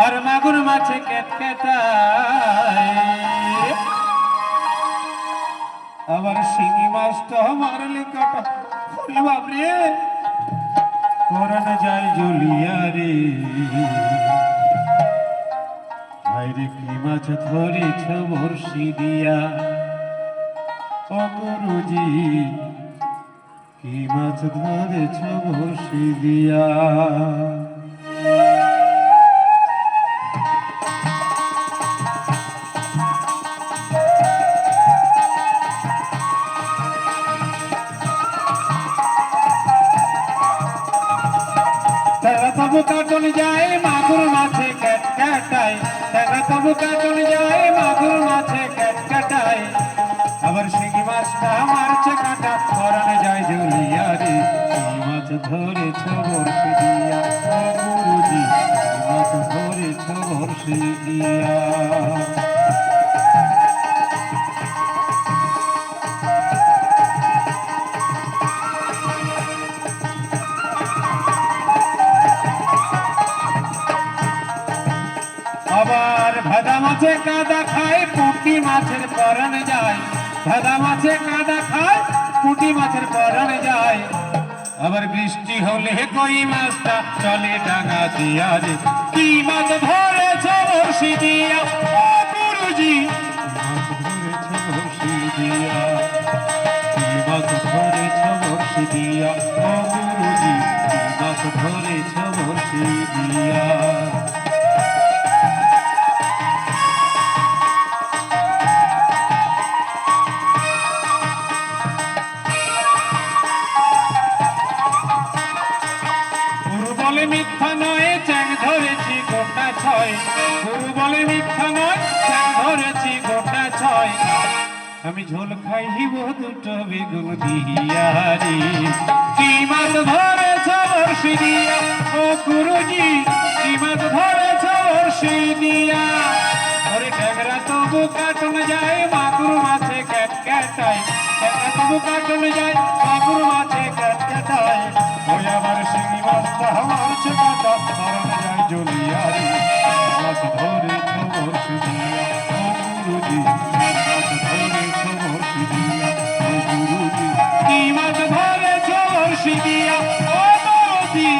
আর মাগুর মাছে কেটকেটায় আবার শিঙি মাছটা মারলে কাটা ওরে বাপরে পরান যায় জ্বলিয়া রে ভাইরে কি মাছ ধরেছ বর্ষি দিয়া ও গুরুজি কি মাছ ধরেছ বর্ষি দিয়া তবু কাটন যায় মাগুর মাছে ক্যাটকাটায় তেরা তবু কাটন যায় মাগুর মাছে ক্যাটকাটায় আবার শিঙি মাছটা মারছে কাটা পরানে যায় জ্বলিয়া রে কি মাছ ধরেছ বর্ষি দিয়া ও গুরুজি কি মাছ ধরেছ বর্ষি দিয়া আবার ভাদা মাছে কাদা খায় পুঁটি মাছের পরান যায় ভাদা মাছে কাদা খায় পুঁটি মাছের পরান যায় আবার বৃষ্টি হলে কই মাছটা চলে ডাঙা দিয়া রে কি মাছ ধরেছ বর্ষি দিয়া ও গুরুজি মাছ ধরেছ বর্ষি দিয়া কি মাছ ধরেছ বর্ষি দিয়া ও গুরুজি কি মাছ ধরেছ বর্ষি দিয়া মিথ্যা নয় চ্যাং ধরেছি গোটা ছয় গুরু বলে মিথ্যা নয় চ্যাং ধরেছি গোটা ছয় আমি ঝোল খাইব দুটো বেগুন দিয়া রে কি মাছ ধরেছ বর্ষি দিয়া ও গুরুজি কি মাছ ধরেছ বর্ষি দিয়া ওরে ট্যাংরা তবু কাটন যায় মাগুর মাছে ক্যাটকাটায় ট্যাংরা তবু কাটন যায় মাগুর মাছে ক্যাটকাটায় ওই আবার শিঙি মাছটা মারছে কাটা পরানে যায় জ্বলিয়া রে মাছ ধরেছ বর্ষি দিয়া ও গুরুজি মাছ ধরেছ বর্ষি দিয়া ও গুরুজি কি মাছ ধরেছ বর্ষি দিয়া ও গুরুজি